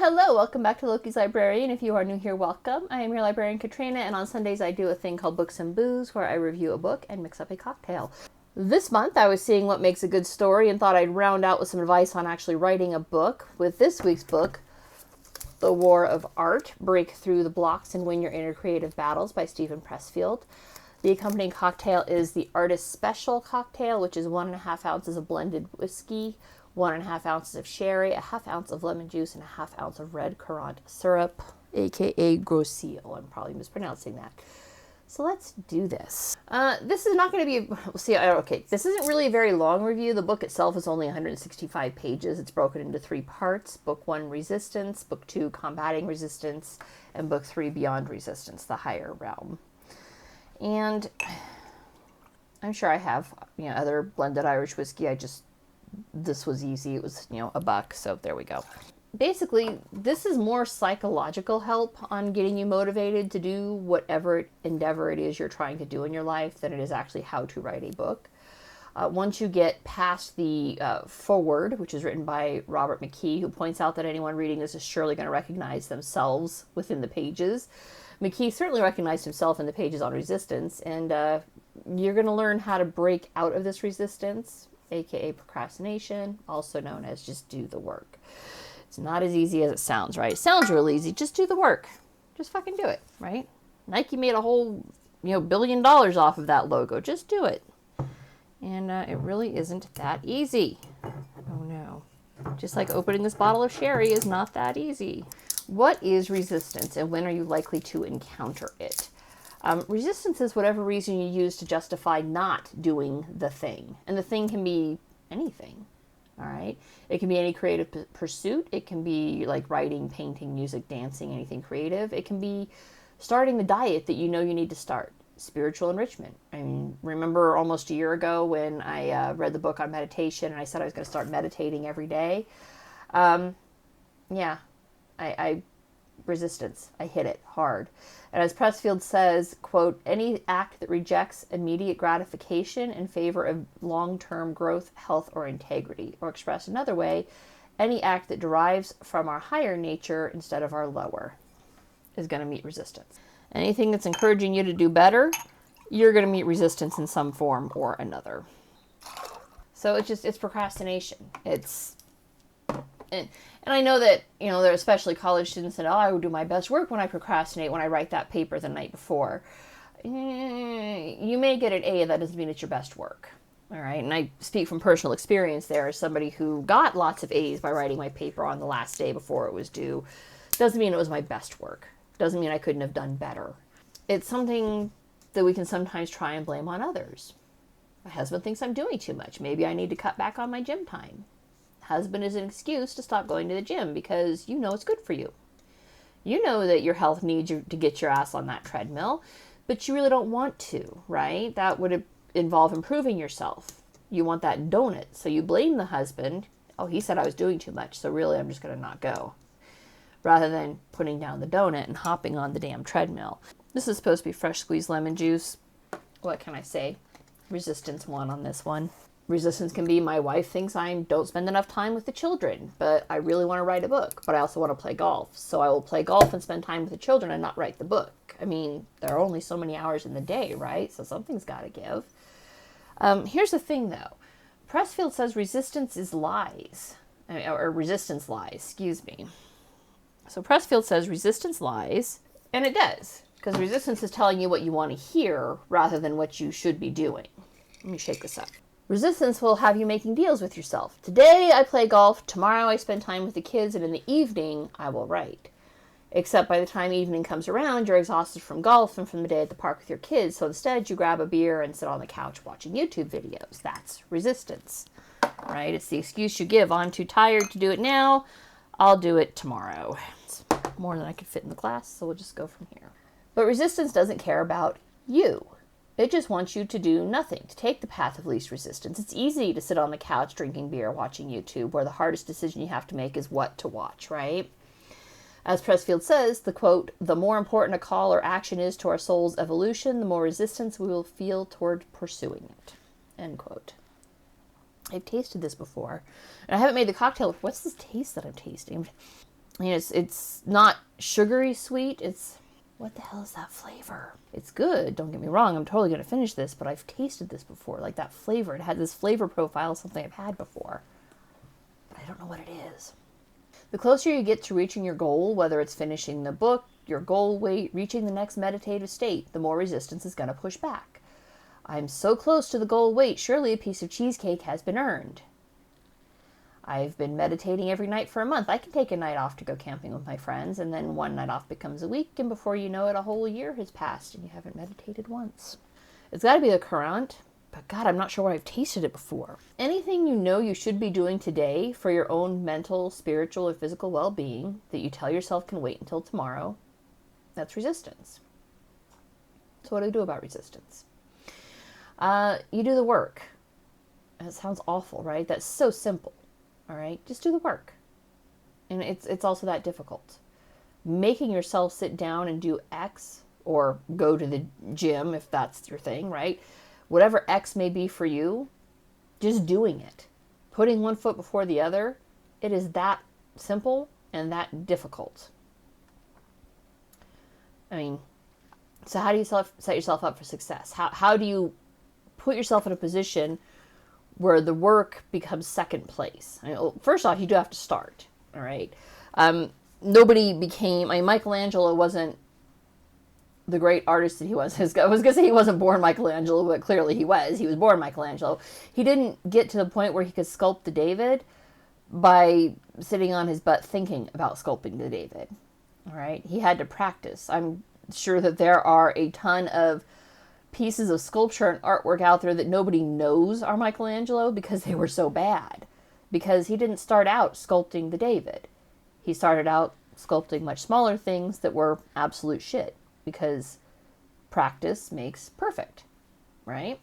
Hello, welcome back to Loki's Librarian. If you are new here, welcome. I am your librarian, Katrina, and on Sundays I do a thing called Books and Booze, where I review a book and mix up a cocktail. This month I was seeing what makes a good story and thought I'd round out with some advice on actually writing a book with this week's book, The War of Art, Break Through the Blocks and Win Your Inner Creative Battles by Stephen Pressfield. The accompanying cocktail is the Artist Special cocktail, which is 1.5 ounces of blended whiskey, 1.5 ounces of sherry, a half ounce of lemon juice, and a half ounce of red currant syrup, aka Groseal. I'm probably mispronouncing that. So let's do this. This is not going to be, this isn't really a very long review. The book itself is only 165 pages. It's broken into 3 parts. Book 1, Resistance. Book 2, Combating Resistance. And Book 3, Beyond Resistance, the Higher Realm. And I'm sure I have, other blended Irish whiskey. This was easy. It was, $1, so there we go. Basically, this is more psychological help on getting you motivated to do whatever endeavor it is you're trying to do in your life than it is actually how to write a book. Once you get past the foreword, which is written by Robert McKee, who points out that anyone reading this is surely going to recognize themselves within the pages. McKee certainly recognized himself in the pages on resistance, and you're going to learn how to break out of this resistance, aka procrastination, also known as just do the work. It's not as easy as it sounds, right? It sounds real easy. Just do the work. Just fucking do it, right? Nike made a whole, $1 billion off of that logo. Just do it. And it really isn't that easy. Oh no. Just like opening this bottle of sherry is not that easy. What is resistance, and when are you likely to encounter it? Resistance is whatever reason you use to justify not doing the thing. And the thing can be anything. All right. It can be any creative pursuit. It can be like writing, painting, music, dancing, anything creative. It can be starting the diet that you know you need to start. Spiritual enrichment. I mean, remember almost a year ago when I read the book on meditation and I said I was going to start meditating every day. Resistance. I hit it hard. And as Pressfield says, quote, any act that rejects immediate gratification in favor of long-term growth, health, or integrity, or expressed another way, any act that derives from our higher nature instead of our lower is going to meet resistance. Anything that's encouraging you to do better, you're going to meet resistance in some form or another. So it's procrastination. And I know that, there are especially college students that, I will do my best work when I procrastinate, when I write that paper the night before. You may get an A, that doesn't mean it's your best work. All right. And I speak from personal experience there as somebody who got lots of A's by writing my paper on the last day before it was due. Doesn't mean it was my best work. Doesn't mean I couldn't have done better. It's something that we can sometimes try and blame on others. My husband thinks I'm doing too much. Maybe I need to cut back on my gym time. Husband is an excuse to stop going to the gym because it's good for you. You know that your health needs you to get your ass on that treadmill, but you really don't want to, right? That would involve improving yourself. You want that donut, so you blame the husband. Oh, he said I was doing too much, so really I'm just going to not go. Rather than putting down the donut and hopping on the damn treadmill. This is supposed to be fresh squeezed lemon juice. What can I say? Resistance 1 on this one. Resistance can be my wife thinks I don't spend enough time with the children, but I really want to write a book, but I also want to play golf. So I will play golf and spend time with the children and not write the book. I mean, there are only so many hours in the day, right? So something's got to give. Here's the thing, though. Pressfield says resistance is lies. Or resistance lies, excuse me. So Pressfield says resistance lies, and it does. Because resistance is telling you what you want to hear rather than what you should be doing. Let me shake this up. Resistance will have you making deals with yourself. Today I play golf, tomorrow I spend time with the kids, and in the evening I will write. Except by the time evening comes around, you're exhausted from golf and from the day at the park with your kids, so instead you grab a beer and sit on the couch watching YouTube videos. That's resistance, right? It's the excuse you give. I'm too tired to do it now. I'll do it tomorrow. It's more than I could fit in the class, so we'll just go from here. But resistance doesn't care about you. It just wants you to do nothing, to take the path of least resistance. It's easy to sit on the couch drinking beer, watching YouTube, where the hardest decision you have to make is what to watch, right? As Pressfield says, the quote, the more important a call or action is to our soul's evolution, the more resistance we will feel toward pursuing it, end quote. I've tasted this before, and I haven't made the cocktail. What's this taste that I'm tasting? It's not sugary sweet. It's, what the hell is that flavor? It's good, don't get me wrong. I'm totally going to finish this, but I've tasted this before. Like that flavor, it had this flavor profile, something I've had before. But I don't know what it is. The closer you get to reaching your goal, whether it's finishing the book, your goal weight, reaching the next meditative state, the more resistance is going to push back. I'm so close to the goal weight, surely a piece of cheesecake has been earned. I've been meditating every night for a month. I can take a night off to go camping with my friends, and then one night off becomes a week, and before you know it, a whole year has passed, and you haven't meditated once. It's got to be the currant, but God, I'm not sure where I've tasted it before. Anything you know you should be doing today for your own mental, spiritual, or physical well-being that you tell yourself can wait until tomorrow, that's resistance. So what do we do about resistance? You do the work. That sounds awful, right? That's so simple. All right, just do the work. And it's also that difficult. Making yourself sit down and do X, or go to the gym if that's your thing, right? Whatever X may be for you, just doing it. Putting one foot before the other, it is that simple and that difficult. I mean, so how do you set yourself up for success? How do you put yourself in a position where the work becomes second place? I mean, first off, you do have to start, all right? Michelangelo wasn't the great artist that he was. I was going to say he wasn't born Michelangelo, but clearly he was. He was born Michelangelo. He didn't get to the point where he could sculpt the David by sitting on his butt thinking about sculpting the David, all right? He had to practice. I'm sure that there are a ton of pieces of sculpture and artwork out there that nobody knows are Michelangelo because they were so bad. Because he didn't start out sculpting the David. He started out sculpting much smaller things that were absolute shit. Because practice makes perfect, right?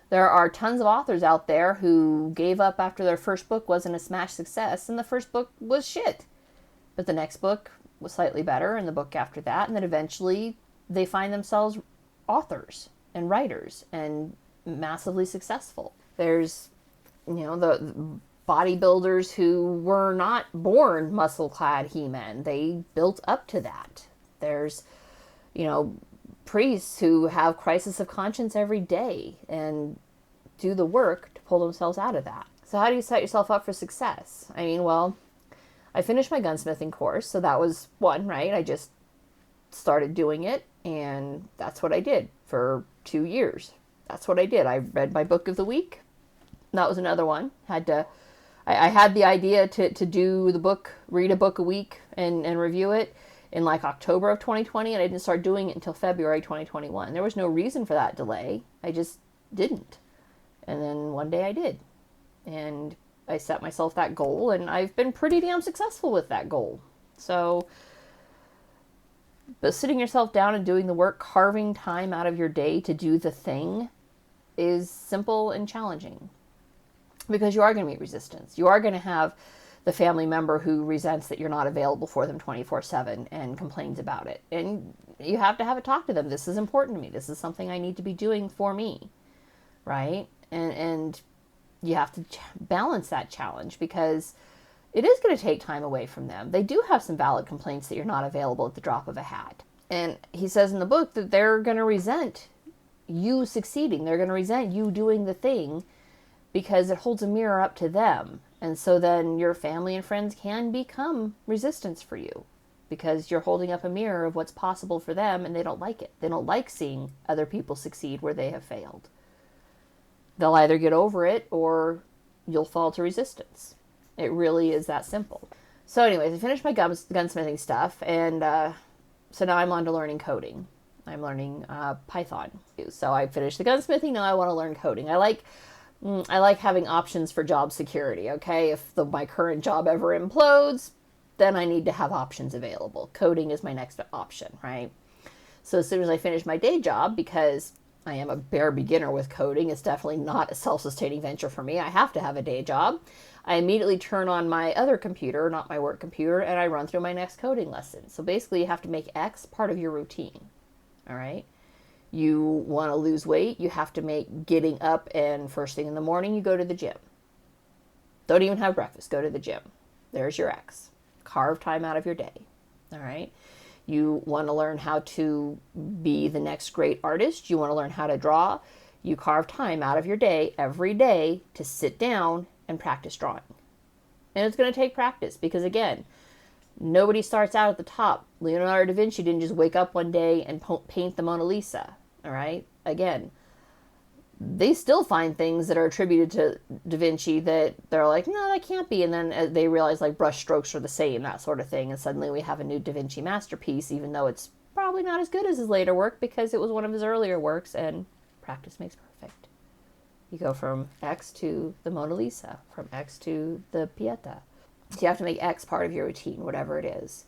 There are tons of authors out there who gave up after their first book wasn't a smash success, and the first book was shit. But the next book was slightly better, and the book after that, and then eventually they find themselves authors and writers and massively successful. There's, the bodybuilders who were not born muscle-clad he-men. They built up to that. There's, priests who have crisis of conscience every day and do the work to pull themselves out of that. So how do you set yourself up for success? I mean, well, I finished my gunsmithing course, so that was one, right? I just started doing it, and that's what I did for 2 years. That's what I did. I read my book of the week. That was another one. I had the idea to do the book, read a book a week and review it in like October of 2020, and I didn't start doing it until February 2021. There was no reason for that delay. I just didn't. And then one day I did. And I set myself that goal, and I've been pretty damn successful with that goal. So, but sitting yourself down and doing the work, carving time out of your day to do the thing is simple and challenging. Because you are going to meet resistance. You are going to have the family member who resents that you're not available for them 24/7 and complains about it. And you have to have a talk to them. This is important to me. This is something I need to be doing for me, right? And you have to balance that challenge because it is going to take time away from them. They do have some valid complaints that you're not available at the drop of a hat. And he says in the book that they're going to resent you succeeding. They're going to resent you doing the thing because it holds a mirror up to them. And so then your family and friends can become resistance for you because you're holding up a mirror of what's possible for them, and they don't like it. They don't like seeing other people succeed where they have failed. They'll either get over it or you'll fall to resistance. It really is that simple. So anyways, I finished my gunsmithing stuff, and so now I'm on to learning coding. I'm learning Python. So I finished the gunsmithing, now I want to learn coding. I like having options for job security, okay? If my current job ever implodes, then I need to have options available. Coding is my next option, right? So as soon as I finish my day job, because I am a bare beginner with coding, it's definitely not a self-sustaining venture for me. I have to have a day job. I immediately turn on my other computer, not my work computer, and I run through my next coding lesson. So basically you have to make X part of your routine, all right? You want to lose weight, you have to make getting up and first thing in the morning, you go to the gym. Don't even have breakfast, go to the gym. There's your X. carve time out of your day. All right. You want to learn how to be the next great artist. You want to learn how to draw. You carve time out of your day every day to sit down and practice drawing. And it's going to take practice because, again, nobody starts out at the top. Leonardo da Vinci didn't just wake up one day and paint the Mona Lisa. All right. Again, they still find things that are attributed to Da Vinci that they're like, no, that can't be. And then they realize like brush strokes are the same, that sort of thing. And suddenly we have a new Da Vinci masterpiece, even though it's probably not as good as his later work because it was one of his earlier works, and practice makes perfect. You go from X to the Mona Lisa, from X to the Pieta. So you have to make X part of your routine, whatever it is.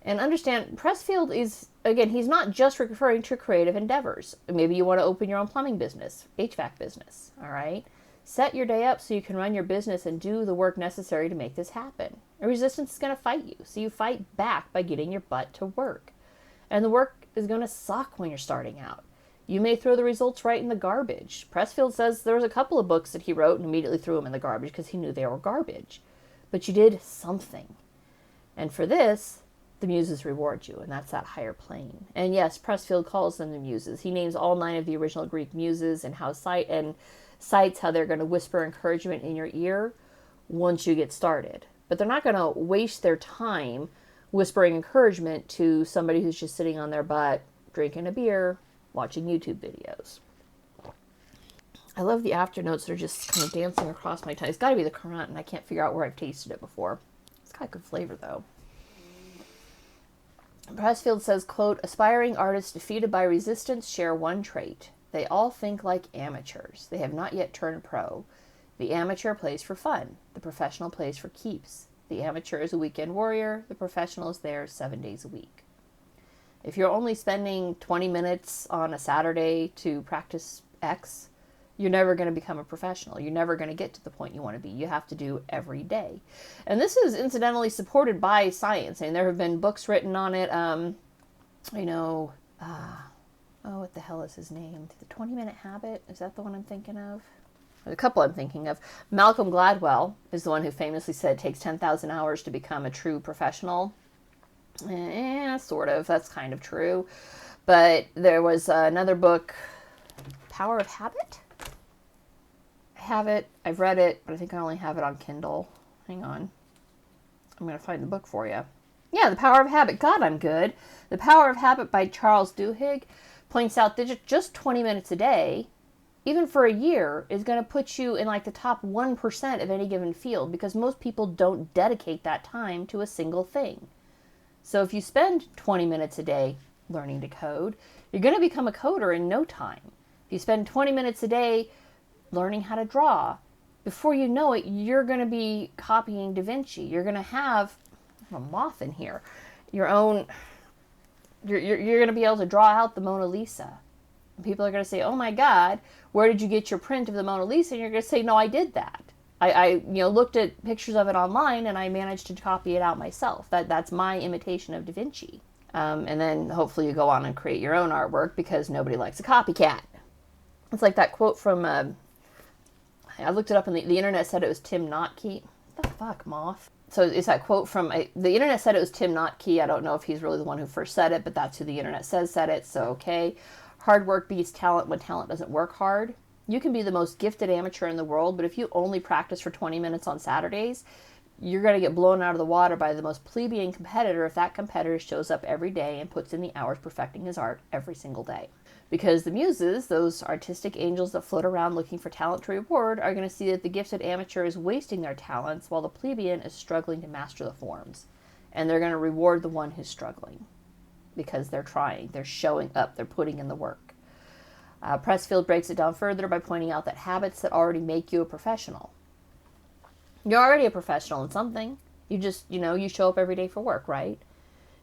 And understand, Pressfield is, again, he's not just referring to creative endeavors. Maybe you want to open your own plumbing business, HVAC business, all right? Set your day up so you can run your business and do the work necessary to make this happen. And resistance is going to fight you, so you fight back by getting your butt to work. And the work is going to suck when you're starting out. You may throw the results right in the garbage. Pressfield says there was a couple of books that he wrote and immediately threw them in the garbage because he knew they were garbage. But you did something. And for this, the muses reward you, and that's that higher plane. And yes, Pressfield calls them the muses. He names all 9 of the original Greek muses and cites how they're going to whisper encouragement in your ear once you get started. But they're not going to waste their time whispering encouragement to somebody who's just sitting on their butt, drinking a beer, watching YouTube videos. I love the afternotes that are just kind of dancing across my tongue. It's got to be the currant, and I can't figure out where I've tasted it before. It's got good flavor, though. Pressfield says, quote, aspiring artists defeated by resistance share one trait. They all think like amateurs. They have not yet turned pro. The amateur plays for fun. The professional plays for keeps. The amateur is a weekend warrior. The professional is there 7 days a week. If you're only spending 20 minutes on a Saturday to practice X, you're never going to become a professional. You're never going to get to the point you want to be. You have to do every day. And this is incidentally supported by science. And there have been books written on it. What the hell is his name? The 20-Minute Habit? Is that the one I'm thinking of? There's a couple I'm thinking of. Malcolm Gladwell is the one who famously said it takes 10,000 hours to become a true professional. Sort of. That's kind of true. But there was another book, Power of Habit? Have it. I've read it, but I think I only have it on Kindle. Hang on. I'm going to find the book for you. Yeah, The Power of Habit. God, I'm good. The Power of Habit by Charles Duhigg points out that just 20 minutes a day, even for a year, is going to put you in like the top 1% of any given field because most people don't dedicate that time to a single thing. So if you spend 20 minutes a day learning to code, you're going to become a coder in no time. If you spend 20 minutes a day learning how to draw, before you know it, you're going to be copying Da Vinci. You're going to have a moth in here. Your own. You're going to be able to draw out the Mona Lisa. And people are going to say, "Oh my God, where did you get your print of the Mona Lisa?" And you're going to say, "No, I did that. I looked at pictures of it online and I managed to copy it out myself. That's my imitation of Da Vinci." And then hopefully you go on and create your own artwork because nobody likes a copycat. It's like that quote from. I looked it up and the internet said it was Tim Notkey. What the fuck, moth? So it's that quote from, the internet said it was Tim Notkey. I don't know if he's really the one who first said it, but that's who the internet said it, so okay. Hard work beats talent when talent doesn't work hard. You can be the most gifted amateur in the world, but if you only practice for 20 minutes on Saturdays, you're going to get blown out of the water by the most plebeian competitor if that competitor shows up every day and puts in the hours perfecting his art every single day. Because the muses, those artistic angels that float around looking for talent to reward, are going to see that the gifted amateur is wasting their talents while the plebeian is struggling to master the forms. And they're going to reward the one who's struggling because they're trying, they're showing up, they're putting in the work. Pressfield breaks it down further by pointing out that habits that already make you a professional. You're already a professional in something. You just, you show up every day for work, right?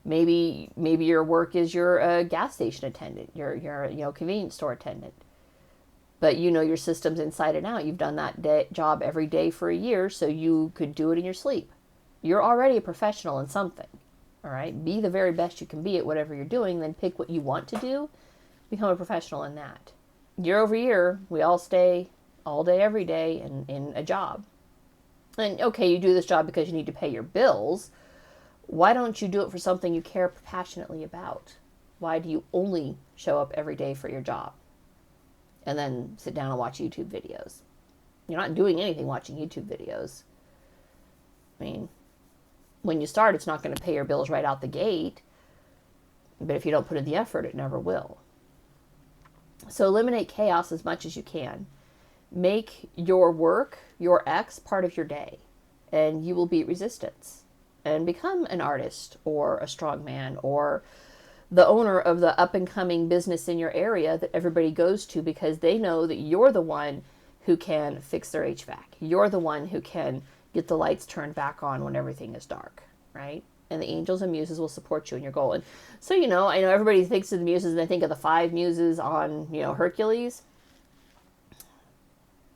Maybe your work is you're a gas station attendant, you're convenience store attendant. But you know your systems inside and out. You've done that job every day for a year, so you could do it in your sleep. You're already a professional in something. All right? Be the very best you can be at whatever you're doing, then pick what you want to do, become a professional in that. Year over year, we all stay all day, every day in a job. And okay, you do this job because you need to pay your bills, Why don't you do it for something you care passionately about? Why do you only show up every day for your job and then sit down and watch YouTube videos? You're not doing anything watching YouTube videos. I mean, when you start, it's not going to pay your bills right out the gate. But if you don't put in the effort, it never will. So eliminate chaos as much as you can. Make your work, your X, part of your day. And you will beat resistance. And become an artist or a strongman or the owner of the up-and-coming business in your area that everybody goes to because they know that you're the one who can fix their HVAC. You're the one who can get the lights turned back on when everything is dark, right? And the angels and muses will support you in your goal. And so, I know everybody thinks of the muses and they think of the 5 muses on, Hercules,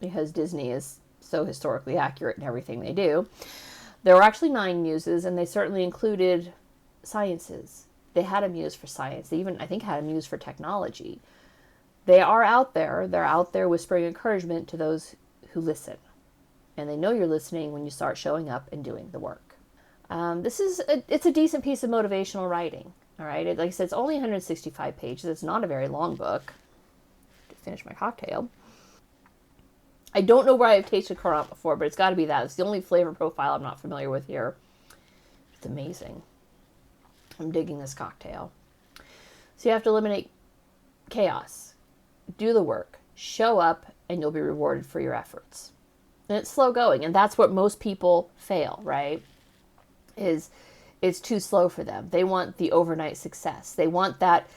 because Disney is so historically accurate in everything they do. There were actually 9 muses, and they certainly included sciences. They had a muse for science. They even, I think, had a muse for technology. They are out there. They're out there whispering encouragement to those who listen. And they know you're listening when you start showing up and doing the work. It's a decent piece of motivational writing. All right. Like I said, it's only 165 pages. It's not a very long book. To finish my cocktail. I don't know where I've tasted currant before, but it's got to be that. It's the only flavor profile I'm not familiar with here. It's amazing. I'm digging this cocktail. So you have to eliminate chaos. Do the work. Show up, and you'll be rewarded for your efforts. And it's slow going, and that's what most people fail, right? It's too slow for them. They want the overnight success. They want that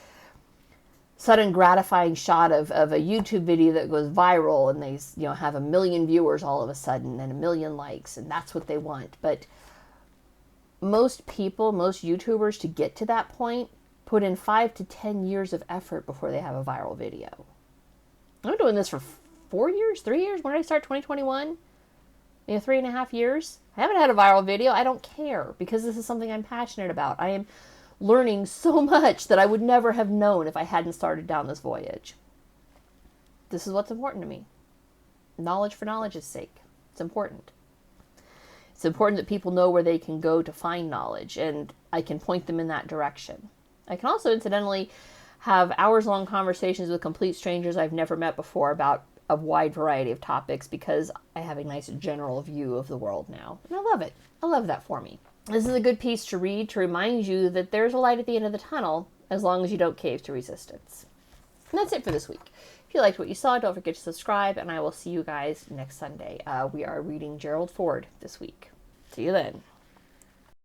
sudden gratifying shot of a YouTube video that goes viral and they have 1 million viewers all of a sudden and 1 million likes, and that's what they want. But most people, most YouTubers, to get to that point, put in 5 to 10 years of effort before they have a viral video. I'm doing this for 4 years, 3 years. When did I start? 2021? 3.5 years. I haven't had a viral video. I don't care because this is something I'm passionate about. I am learning so much that I would never have known if I hadn't started down this voyage. This is what's important to me. Knowledge for knowledge's sake. It's important. It's important that people know where they can go to find knowledge, and I can point them in that direction. I can also, incidentally, have hours-long conversations with complete strangers I've never met before about a wide variety of topics because I have a nice general view of the world now. And I love it. I love that for me. This is a good piece to read to remind you that there's a light at the end of the tunnel as long as you don't cave to resistance. And that's it for this week. If you liked what you saw, don't forget to subscribe, and I will see you guys next Sunday. We are reading Gerald Ford this week. See you then.